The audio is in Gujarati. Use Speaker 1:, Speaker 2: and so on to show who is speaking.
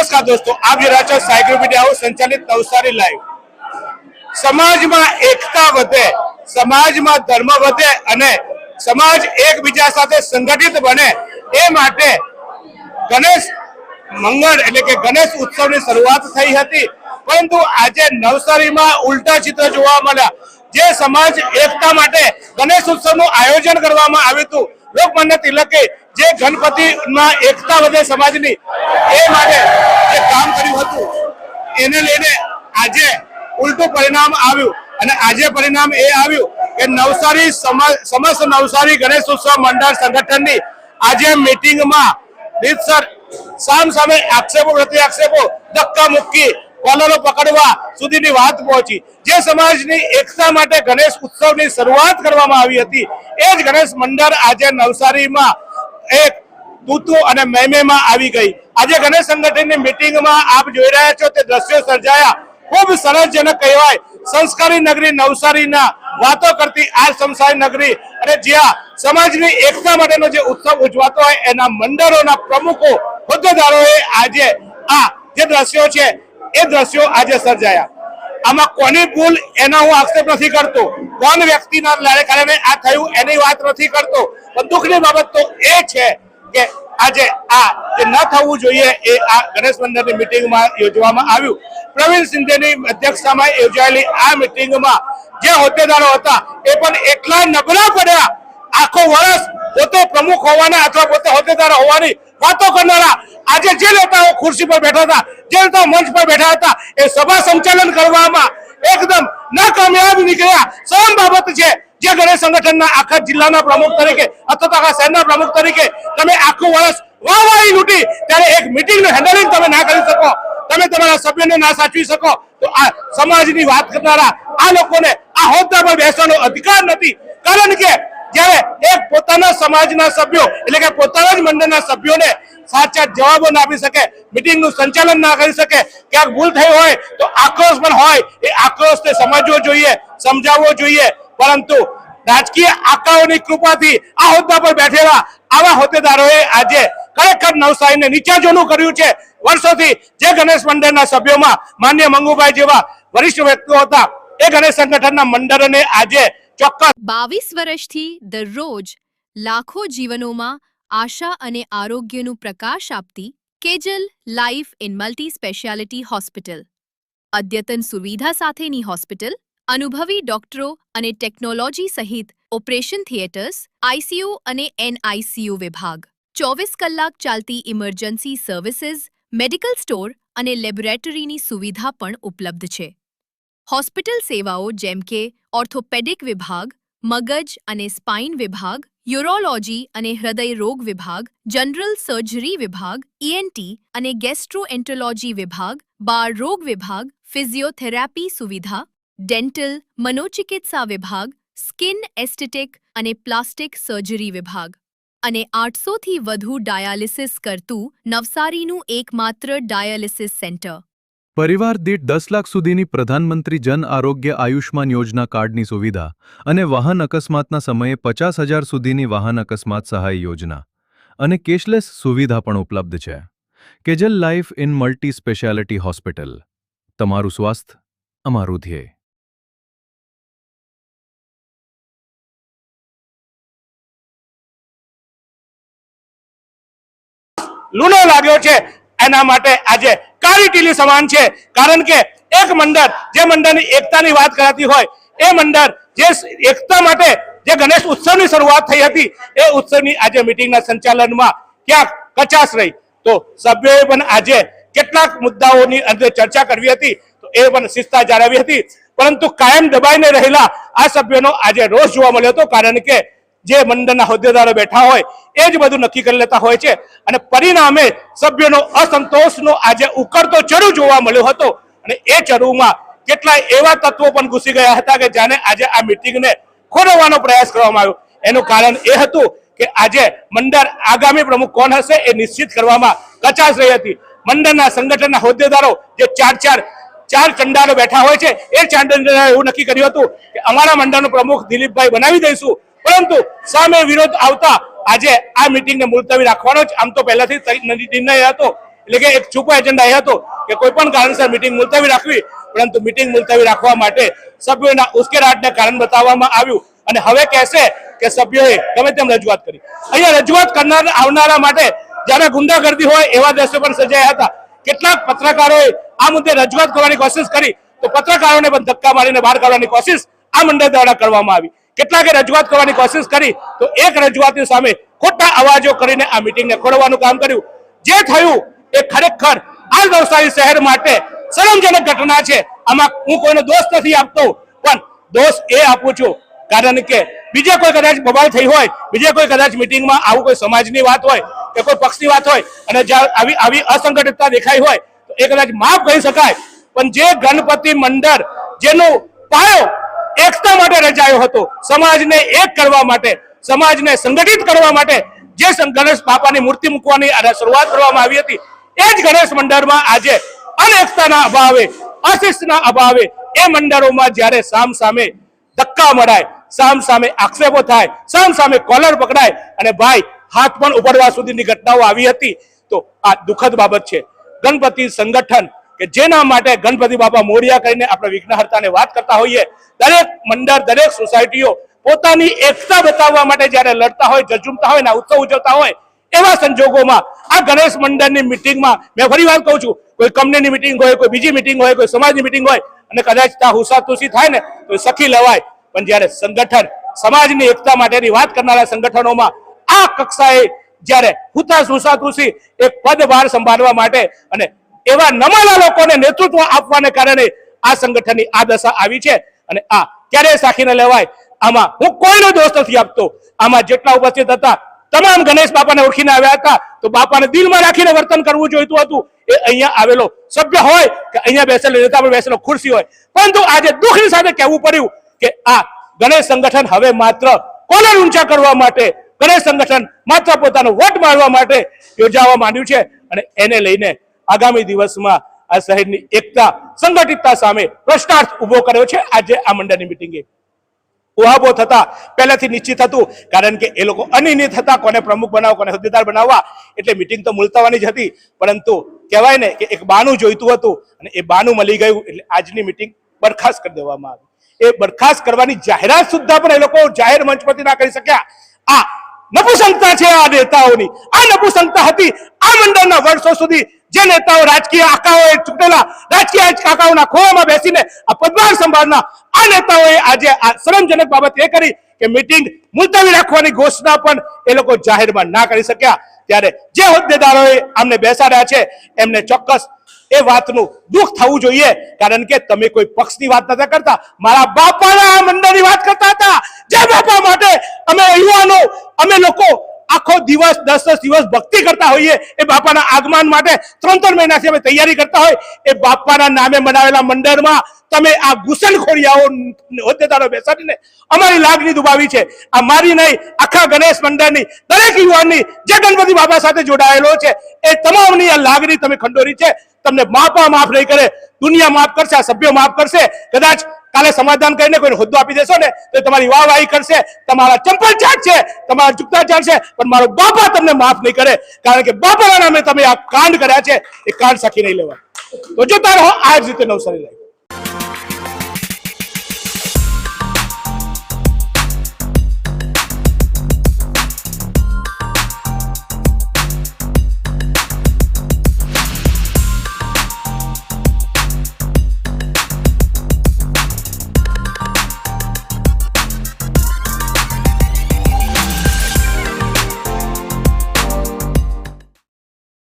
Speaker 1: નમસ્કાર દોસ્તો, આપ જોઈ રહ્યા છો સાયકલ મીડિયા સંચાલિત નવસારી લાઈવ। સમાજમાં એકતા વધે, સમાજમાં ધર્મ વધે અને સમાજ એકબીજા સાથે સંગઠિત બને એ માટે ગણેશ મંગળ એટલે કે ગણેશ ઉત્સવની શરૂઆત થઈ હતી। પરંતુ આજે નવસારીમાં ઉલટા ચિત્ર જોવા મળ્યા। જે સમાજ એકતા માટે ગણેશ ઉત્સવનું આયોજન કરવામાં આવ્યું હતું, લોકમાન્ય તિલકે જે ગણપતિમાં એકતા વધે સમાજની એ માટે જે કામ કર્યું હતું એને લઈને આજે ઉલટું પરિણામ આવ્યું। અને આજે પરિણામ એ આવ્યું કે નવસારી સમસ્ત નવસારી ગણેશ ઉત્સવ મંડળ સંગઠનની આજે મીટિંગમાં રીતસર સામ સામે આક્ષેપો પ્રતિ આક્ષેપો, ધક્કા મુક્કી, કોલરો પકડવા સુધીની વાત પહોંચી। જે સમાજની એકતા માટે ગણેશ ઉત્સવની શરૂઆત કરવામાં આવી હતી એ જ ગણેશ મંડળ આજે નવસારીમાં એક તૂતુ અને મેમેમાં આવી ગઈ। આજે ગણેશ સંગઠનની મીટિંગમાં આપ જોઈ રહ્યા છો તે દ્રશ્યો સર્જાયા। ખૂબ સરસજનક કહેવાય। સંસ્કારી નગરી નવસારીના વાતો કરતી આ સંસ્કારી નગરી અને જ્યાં સમાજની એકતા માટેનો જે ઉત્સવ ઉજવાતો હોય એના મંડળોના પ્રમુખો હોદ્દેદારોએ આજે આ જે દ્રશ્યો છે એ દ્રશ્યો આજે સર્જાયા। આમાં કોની ભૂલ એનો હું આક્ષેપ નથી કરતો, કોણ વ્યક્તિના કારણે આ થયું એની વાત નથી કરતો, પણ દુઃખની બાબત તો એ છે કે આજે આ જે ન થવું જોઈએ એ આ ગણેશ મંડળની મીટિંગમાં યોજવામાં આવ્યું। પ્રવીણ શિંદેની અધ્યક્ષતામાં યોજાયેલી આ મીટિંગમાં જે હોદ્દેદારો હતા એ પણ એટલા નબળા પડ્યા। આખો વર્ષ પોતે પ્રમુખ હોવાના અથવા પોતે હોદ્દેદાર હોવાની વાતો કરનારા આજે જે નેતાઓ ખુરશી પર બેઠા હતા, જે નેતાઓ મંચ પર બેઠા હતા એ સભા સંચાલન કરવામાં એકદમ નાકામયાબ નીકળ્યા। સૌ બાબત છે જે ગણેશ સંગઠનના આખા જિલ્લાના પ્રમુખ તરીકે અથવા આખા શહેરના પ્રમુખ તરીકે તમે આખું વર્ષ વાહવાહી લૂંટી ત્યારે એક મીટિંગનું હેન્ડલિંગ તમે ના કરી શકો, તમે તમારા સભ્યોને ના સાચવી શકો તો આ સમાજની વાત કરનારા આ લોકોને આ હોદ્દા પર બેસવાનો અધિકાર નથી। કારણ કે જ્યારે એક પોતાના સમાજના સભ્યો એટલે કે પોતાના જ મંડળના સભ્યોને સાચા જવાબો ના આપી શકે, મીટિંગનું સંચાલન ના કરી શકે, ક્યાંક ભૂલ થઈ હોય તો આક્રોશ પણ હોય, એ આક્રોશને સમજવો જોઈએ, સમજાવવો જોઈએ। પરંતુ રાજકીય આકાઓની કૃપાથી આ હોદ્દા પર બેઠેલા આવા હોદ્દેદારોએ આજે ખરેખર નવસારીને નીચાજોનું કર્યું છે। વર્ષોથી જે ગણેશ મંડળના સભ્યોમાં માન્ય મંગુભાઈ જેવા વરિષ્ઠ વ્યક્તિઓ હતા એ ગણેશ સંગઠનના મંડળને આજે ચોક્કસ
Speaker 2: 22 વર્ષથી દરરોજ લાખો જીવનોમાં આશા અને આરોગ્યનું પ્રકાશ આપતી Kejal life in multi speciality hospital, અદ્યતન સુવિધા સાથેની હોસ્પિટલ, અનુભવી ડોક્ટરો અને ટેકનોલોજી સહિત ઓપરેશન થિયેટર્સ, આઈસીયુ અને એનઆઈસીયુ વિભાગ, 24 કલાક ચાલતી ઇમરજન્સી સર્વિસીસ, મેડિકલ સ્ટોર અને લેબોરેટરીની સુવિધા પણ ઉપલબ્ધ છે। હોસ્પિટલ સેવાઓ જેમ કે ઓર્થોપેડિક વિભાગ, મગજ અને સ્પાઇન વિભાગ, યુરોલોજી અને હૃદય રોગ વિભાગ, જનરલ સર્જરી વિભાગ, ઈએનટી અને ગેસ્ટ્રોએન્ટરોલોજી વિભાગ, બાળ રોગ વિભાગ, ફિઝિયોથેરાપી સુવિધા, ડેન્ટલ, મનોચિકિત્સા વિભાગ, સ્કિન એસ્થેટિક અને પ્લાસ્ટિક સર્જરી વિભાગ અને 800થી વધુ ડાયાલિસિસ કરતું નવસારીનું એકમાત્ર ડાયાલિસિસ સેન્ટર।
Speaker 3: પરિવાર દીઠ 10 લાખ સુધીની પ્રધાનમંત્રી જન આરોગ્ય આયુષ્માન યોજના કાર્ડની સુવિધા અને વાહન અકસ્માતના સમયે 50,000 સુધીની વાહન અકસ્માત સહાય યોજના અને કેશલેસ સુવિધા પણ ઉપલબ્ધ છે। Kejal life in multi speciality hospital, તમારું સ્વાસ્થ્ય અમારું ધ્યેય।
Speaker 1: લૂનો લાગ્યો છે એના માટે આજે કાળી ટીલી સમાન છે। કારણ કે એક મંડળ જે મંડળની એકતાની વાત કરાતી હોય એ મંડળ જે એકતા માટે જે ગણેશ ઉત્સવની શરૂઆત થઈ હતી એ ઉત્સવની આજે મીટિંગના સંચાલનમાં ક્યાંક કચાશ રહી। તો સભ્યોએ પણ આજે કેટલાક મુદ્દાઓની અંદર ચર્ચા કરવી હતી તો એ પણ શિસ્તતા જાળવી હતી, પરંતુ કાયમ દબાઈને રહેલા આ સભ્યોનો આજે રોષ જોવા મળ્યો હતો। કારણ કે જે મંડળના હોદ્દેદારો બેઠા હોય એ જ બધું નક્કી કરી લેતા હોય છે અને પરિણામે સભ્યોનો અસંતોષનો આજે ઉકળતો ચરુ જોવા મળ્યો હતો અને એ ચરુમાં કેટલાય એવા તત્વો પણ ઘૂસી ગયા હતા કે જેને આજે આ મીટિંગને ખોરવવાનો પ્રયાસ કરવામાં આવ્યો। એનું કારણ એ હતું કે આજે મંડળ આગામી પ્રમુખ કોણ હશે એ નિશ્ચિત કરવામાં કચાશ રહી હતી। મંડળના સંગઠનના હોદ્દેદારો જે ચાર ચંડાલો બેઠા હોય છે એ ચાર ચંડાલોએ એવું નક્કી કર્યું હતું કે અમારા મંડળનો પ્રમુખ દિલીપભાઈ બનાવી દઈશું, પરંતુ સામે વિરોધ આવતા આજે આ મીટિંગને મુલતવી રાખવાનો જ આમ તો પહેલાથી નિર્ણય હતો। એટલે કે એક છુપો એજન્ડા એ હતો કે કોઈ પણ કારણસર મિટિંગ મુલતવી રાખવી, પરંતુ મિટિંગ મુલતવી રાખવા માટે સભ્યોના ઉશ્કેરાટને કારણ બતાવવામાં આવ્યું અને હવે કહેશે કે સભ્યોએ ગમે તેમ રજૂઆત કરી. અહીંયા રજૂઆત કરનાર આવનારા માટે જ્યારે ગુંડાગર્દી હોય એવા દ્રશ્યો પણ સર્જાયા હતા. કેટલાક પત્રકારોએ આ મુદ્દે રજૂઆત કરવાની કોશિશ કરી તો પત્રકારોને પણ ધક્કા મારીને બહાર કાઢવાની કોશિશ આ મંડળ દ્વારા કરવામાં આવી. કેટલાકે રજૂઆત કરવાની કોશિશ કરી તો એક રજૂઆતની સામે ખોટા અવાજો કરીને આ મિટિંગને ખોરવાનું કામ કર્યું. જે થયું એ ખરેખર આ નવસારી શહેર માટે શરમજનક ઘટના છે. આમાં હું કોઈનો દોષ નથી આપતો, પણ દોષ એ આપું છું કારણ કે બીજે કોઈ કદાચ બબાલ થઈ હોય, બીજે કોઈ કદાચ મિટિંગમાં આવું કોઈ સમાજની વાત હોય કે કોઈ પક્ષની વાત હોય અને જ્યાં આવી અસંગઠિતતા દેખાઈ હોય તો એ કદાચ માફ કહી શકાય. પણ જે ગણપતિ મંડળ જેનો પાયો એકતા માટે રચાયો હતો, સમાજને એક કરવા માટે, સમાજને સંગઠિત કરવા માટે જે ગણેશ બાપાની મૂર્તિ મૂકવાની શરૂઆત કરવામાં આવી હતી, એ જ ગણેશ મંડળમાં આજે અનેકતાના અભાવે, અશિસ્તના અભાવે એ મંડળોમાં જ્યારે સામ સામે ધક્કા મરાય, સામ સામે આક્ષેપો થાય, સામ સામે કોલર પકડાય અને ભાઈ હાથ પણ ઉપાડવા સુધીની ઘટનાઓ આવી હતી, તો આ દુઃખદ બાબત છે. ગણપતિ સંગઠન કે જેના માટે ગણપતિ બાપા મોરિયા કરીને આપણે વિઘ્નહર્તાને વાત કરતા હોઈએ, દરેક મંડળ, દરેક સોસાયટીઓ પોતાની એકતા બતાવવા માટે જ્યારે લડતા હોય, ઝઝૂમતા હોય ને ઉત્સવ ઉજવતા હોય, એવા સંજોગોમાં આ ગણેશ મંડળની મિટિંગમાં મેં ફરી વાર કહું છું, કોઈ કંપનીની મિટિંગ હોય, કોઈ બીજી મિટિંગ હોય, કોઈ સમાજની મિટિંગ હોય અને કદાચ ત્યાં હુસાતુસી થાય ને તો સખી લેવાય. પણ જ્યારે સંગઠન, સમાજની એકતા માટેની વાત કરનારા સંગઠનોમાં આ કક્ષાએ જ્યારે હુસાતુસી એક પદભાર સંભાળવા માટે અને એવા નમાલા લોકોને નેતૃત્વ આપવાને કારણે આ સંગઠનની આ દશા આવી છે અને આ ક્યારેય સાખીને લેવાય. આમાં હું કોઈનો દોષ નથી આપતો. આમાં જેટલા ઉપસ્થિત હતા તમામ ગણેશ બાપાને ઓળખીને આવ્યા હતા, તો બાપાને દિલમાં રાખીને વર્તન કરવું જોઈતું હતું. એ અહીંયા આવેલો સભ્ય હોય કે અહીંયા બેસેલો નેતા પર બેસેલો ખુરશી હોય, પરંતુ આજે દુઃખની સાથે કહેવું પડ્યું કે આ ગણેશ સંગઠન હવે માત્ર કોલર ઊંચા કરવા માટે, ગણેશ સંગઠન માત્ર પોતાનો વોટ મારવા માટે યોજાવા માંડ્યું છે અને એને લઈને આગામી દિવસમાં આ શહેરની એકતા, સંગઠિતતા સામે પ્રશ્નાર્થ ઉભો કર્યો છે. આજે આ મંડળની મિટિંગે ઉહાબો થતા પહેલાથી નિશ્ચિત હતું, કારણ કે એ લોકો અનિર્ણિત હતા કોને પ્રમુખ બનાવવા, કોને હોદ્દેદાર બનાવવા, એટલે મિટિંગ તો મુલતવાની જ હતી. પરંતુ કહેવાય ને કે એક બાનું જોઈતું હતું અને એ બાનું મળી ગયું એટલે આજની મિટિંગ બરખાસ્ત કરી દેવામાં આવી. એ બરખાસ્ત કરવાની જાહેરાત સુદ્ધા પણ એ લોકો જાહેર મંચ પરથી ના કરી શક્યા. આ નપુસંગતા છે આ નેતાઓની, આ નપુસંગતા હતી આ મંડળના વર્ષો સુધી જે નેતાઓ રાજકીય આકાઓએ ચૂંટેલા, રાજકીય આકાઓના ખોળામાં બેસીને આ પદભાર સંભાળના આ નેતાઓએ આજે આ શરમજનક બાબત એ કરી કે મિટિંગ મુલતવી રાખવાની ઘોષણા પણ એ લોકો જાહેરમાં ના કરી શક્યા. ત્યારે જે હોદ્દેદારોએ આમને બેસાડ્યા છે એમને ચોક્કસ એ વાતનું દુઃખ થવું જોઈએ, કારણ કે તમે કોઈ પક્ષની વાત નથી કરતા, મારા બાપાના આ મંડળની વાત કરતા હતા. જે બાપા માટે અમે યુવાનો, અમે લોકો આખો દિવસ 10 દિવસ ભક્તિ કરતા હોઈએ, એ બાપાના આગમન માટે 3 મહિનાથી અમે તૈયારી કરતા હોય, એ બાપાના નામે બનાવેલા મંડળમાં તમે આ ઘૂસણખોરિયાઓ હોદ્દેદારો બેસાડીને અમારી લાગણી દુભાવી છે. આ મારી નહીં, આખા ગણેશ મંડળની, દરેક યુવાનની જે ગણપતિ બાપા સાથે જોડાયેલો છે એ તમામની આ લાગણી તમે ખંડોરી છે. તમને બાપા માફ નહીં કરે, દુનિયા માફ કરશે, આ સભ્યો માફ કરશે. કદાચ કાલે સમાધાન કરીને કોઈને હોદ્દો આપી દેશો ને તો તમારી વાહવાહી કરશે, તમારા ચંપલ ચાટશે, તમારા જુગતા ચાટશે, પણ મારો બાપા તમને માફ નહીં કરે, કારણ કે બાપાના નામે તમે આ કાંડ કર્યા છે, એ કાંડ સાખી નહીં લેવા. તો જોતા રહો આ જ રીતે નવસારી લાઈવ.